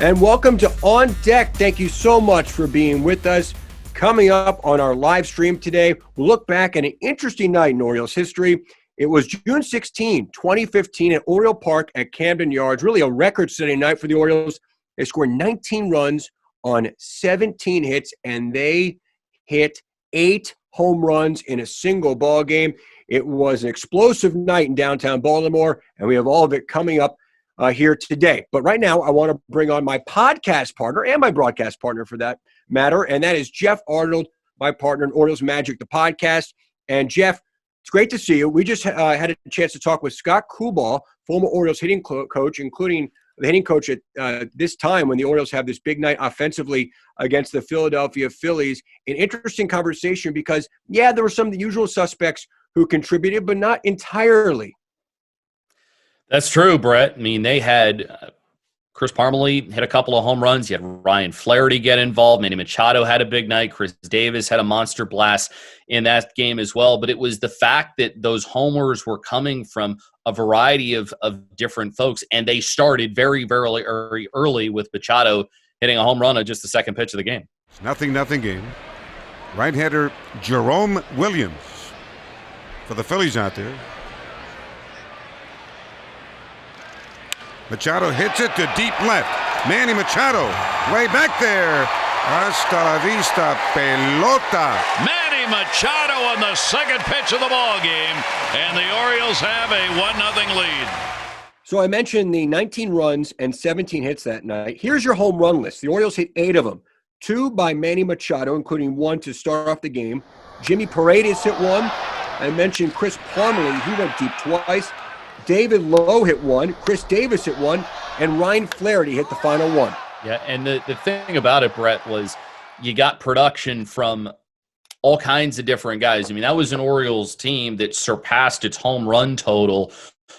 And welcome to On Deck. Thank you so much for being with us. Coming up on our live stream today, we'll look back at an interesting night in Orioles history. It was June 16, 2015 at Oriole Park at Camden Yards. Really a record-setting night for the Orioles. They scored 19 runs on 17 hits, and they hit 8 home runs in a single ball game. It was an explosive night in downtown Baltimore, and we have all of it coming up here today. But right now, I want to bring on my podcast partner and my broadcast partner for that matter, and that is Geoff Arnold, my partner in Orioles Magic, the podcast. And Geoff, it's great to see you. We just had a chance to talk with Scott Coolbaugh, former Orioles hitting coach, including the hitting coach at this time when the Orioles have this big night offensively against the Philadelphia Phillies. An interesting conversation because, yeah, there were some of the usual suspects who contributed, but not entirely. That's true, Brett. I mean, they had Chris Parmelee hit a couple of home runs. You had Ryan Flaherty get involved. Manny Machado had a big night. Chris Davis had a monster blast in that game as well. But it was the fact that those homers were coming from a variety of different folks, and they started very, very early with Machado hitting a home run on just the second pitch of the game. It's 0-0 game. Right-hander Jerome Williams for the Phillies out there. Machado hits it to deep left. Manny Machado way back there. Hasta la vista, pelota. Manny Machado on the second pitch of the ball game, and the Orioles have a 1-0 lead. So I mentioned the 19 runs and 17 hits that night. Here's your home run list. The Orioles hit 8 of them. 2 by Manny Machado, including 1 to start off the game. Jimmy Paredes hit 1. I mentioned Chris Parmelee. He went deep twice. David Lowe hit 1, Chris Davis hit 1, and Ryan Flaherty hit the final 1. Yeah, and the thing about it, Brett, was you got production from all kinds of different guys. I mean, that was an Orioles team that surpassed its home run total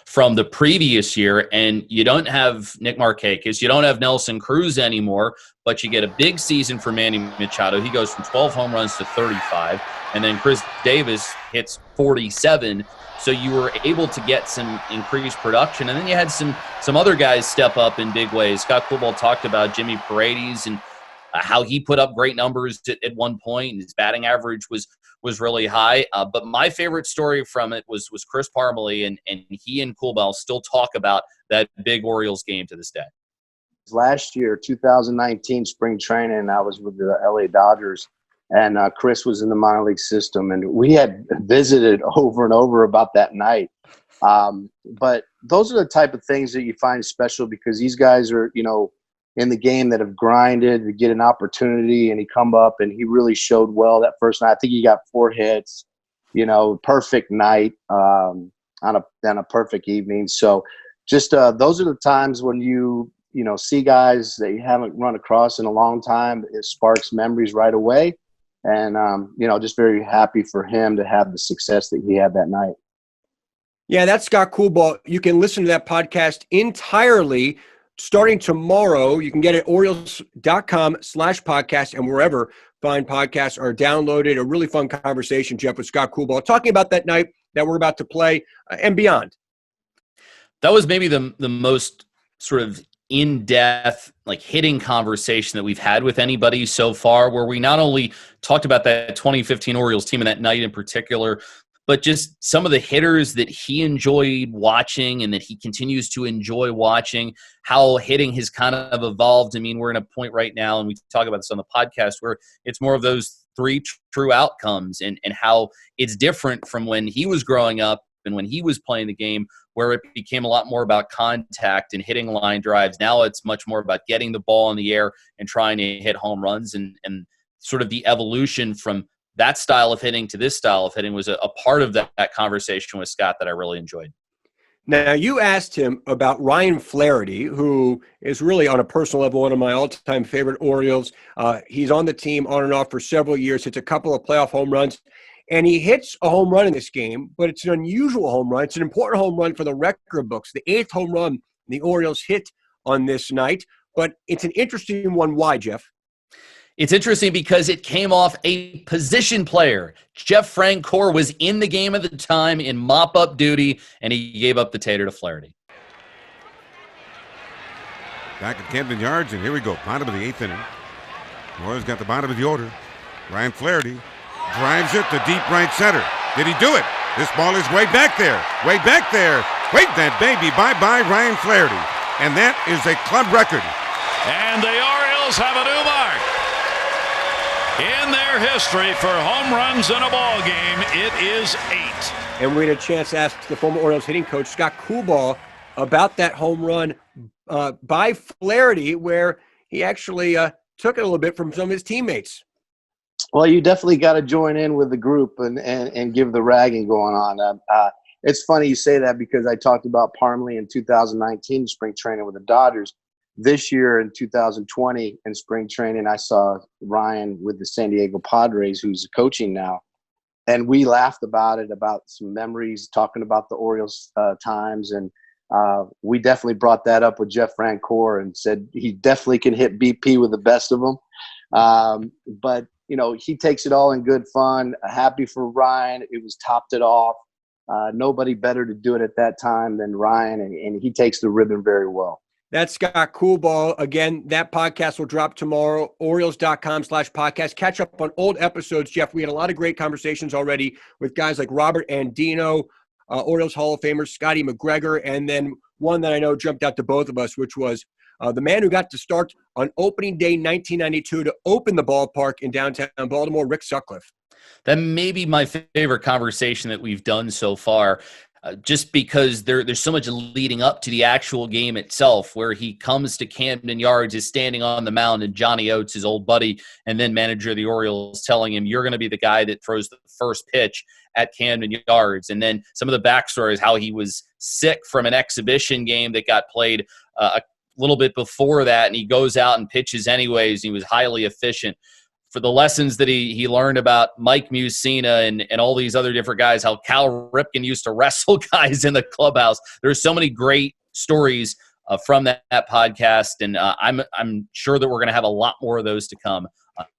from the previous year, and you don't have Nick Markakis, you don't have Nelson Cruz anymore, but you get a big season for Manny Machado. He goes from 12 home runs to 35, and then Chris Davis hits 47. So you were able to get some increased production. And then you had some other guys step up in big ways. Scott Coolbaugh talked about Jimmy Paredes and how he put up great numbers at one point, and his batting average was really high. But my favorite story from it was Chris Parmelee, and he and Coolbaugh still talk about that big Orioles game to this day. Last year, 2019 spring training, I was with the LA Dodgers. And Chris was in the minor league system, and we had visited over and over about that night. But those are the type of things that you find special because these guys are, in the game that have grinded to get an opportunity, and he come up and he really showed well that first night. I think he got 4 hits, perfect night on a perfect evening. So just those are the times when you see guys that you haven't run across in a long time. It sparks memories right away. And, just very happy for him to have the success that he had that night. Yeah, that's Scott Coolbaugh. You can listen to that podcast entirely starting tomorrow. You can get it at Orioles.com/podcast and wherever fine podcasts are downloaded. A really fun conversation, Geoff, with Scott Coolbaugh, talking about that night that we're about to play and beyond. That was maybe the most sort of in-depth, hitting conversation that we've had with anybody so far, where we not only talked about that 2015 Orioles team and that night in particular, but just some of the hitters that he enjoyed watching and that he continues to enjoy watching, how hitting has kind of evolved. I mean, we're in a point right now, and we talk about this on the podcast, where it's more of those 3 true outcomes and how it's different from when he was growing up and when he was playing the game, where it became a lot more about contact and hitting line drives. Now it's much more about getting the ball in the air and trying to hit home runs, and sort of the evolution from that style of hitting to this style of hitting was a part of that conversation with Scott that I really enjoyed. Now, you asked him about Ryan Flaherty, who is really on a personal level one of my all-time favorite Orioles. He's on the team on and off for several years, hits a couple of playoff home runs. And he hits a home run in this game, but it's an unusual home run. It's an important home run for the record books. The 8th home run the Orioles hit on this night. But it's an interesting one. Why, Geoff? It's interesting because it came off a position player. Jeff Francoeur was in the game at the time in mop-up duty, and he gave up the tater to Flaherty. back at Camden Yards, and here we go. Bottom of the 8th inning. Orioles got the bottom of the order. Ryan Flaherty drives it to deep right center. Did he do it? This ball is way back there. Way back there. Wait that baby. Bye-bye, Ryan Flaherty. And that is a club record. And the Orioles have a new mark in their history for home runs in a ball game. It is 8. And we had a chance to ask the former Orioles hitting coach, Scott Coolbaugh, about that home run by Flaherty, where he actually took it a little bit from some of his teammates. Well, you definitely got to join in with the group and give the ragging going on. It's funny you say that because I talked about Parmley in 2019 spring training with the Dodgers. This year in 2020 in spring training, I saw Ryan with the San Diego Padres, who's coaching now. And we laughed about it, about some memories, talking about the Orioles times. And we definitely brought that up with Geoff Francoeur and said he definitely can hit BP with the best of them. But, you know, he takes it all in good fun. Happy for Ryan. It was topped it off. Nobody better to do it at that time than Ryan, and he takes the ribbon very well. That's Scott Coolbaugh. Again, that podcast will drop tomorrow, Orioles.com/podcast. Catch up on old episodes, Geoff. We had a lot of great conversations already with guys like Robert Andino, Orioles Hall of Famer Scotty McGregor, and then one that I know jumped out to both of us, which was the man who got to start on opening day 1992 to open the ballpark in downtown Baltimore, Rick Sutcliffe. That may be my favorite conversation that we've done so far, just because there's so much leading up to the actual game itself, where he comes to Camden Yards, is standing on the mound, and Johnny Oates, his old buddy and then manager of the Orioles, telling him, you're going to be the guy that throws the first pitch at Camden Yards. And then some of the backstory is how he was sick from an exhibition game that got played a little bit before that, and he goes out and pitches anyways. He was highly efficient. For the lessons that he learned about Mike Musina and all these other different guys, how Cal Ripken used to wrestle guys in the clubhouse. There's so many great stories from that podcast, and I'm sure that we're going to have a lot more of those to come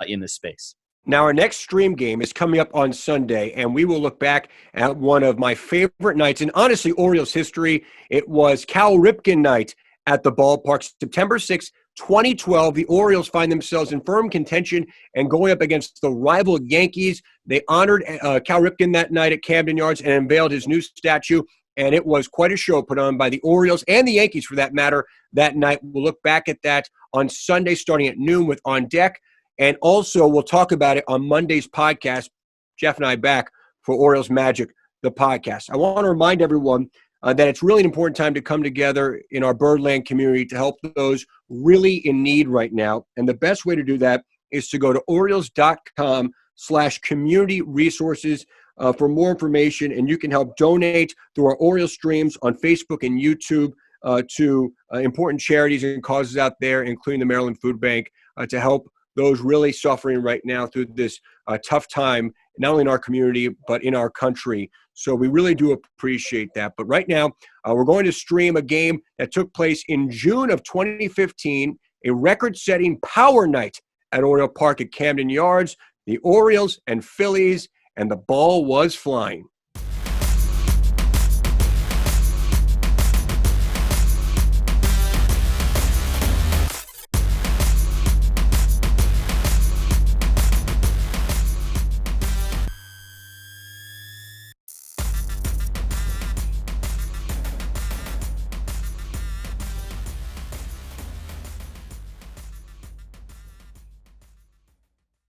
in this space. Now, our next stream game is coming up on Sunday, and we will look back at one of my favorite nights in, honestly, Orioles history. It was Cal Ripken night at the ballpark, September 6th, 2012. The Orioles find themselves in firm contention and going up against the rival Yankees. They honored Cal Ripken that night at Camden Yards and unveiled his new statue, and it was quite a show put on by the Orioles and the Yankees, for that matter, that night. We'll look back at that on Sunday starting at noon with On Deck, and also we'll talk about it on Monday's podcast. Geoff and I back for Orioles Magic, the podcast. I want to remind everyone that it's really an important time to come together in our Birdland community to help those really in need right now. And the best way to do that is to go to Orioles.com/community resources for more information. And you can help donate through our Orioles streams on Facebook and YouTube to important charities and causes out there, including the Maryland Food Bank, to help those really suffering right now through this tough time, not only in our community, but in our country. So we really do appreciate that. But right now, we're going to stream a game that took place in June of 2015, a record-setting power night at Oriole Park at Camden Yards, the Orioles and Phillies, and the ball was flying.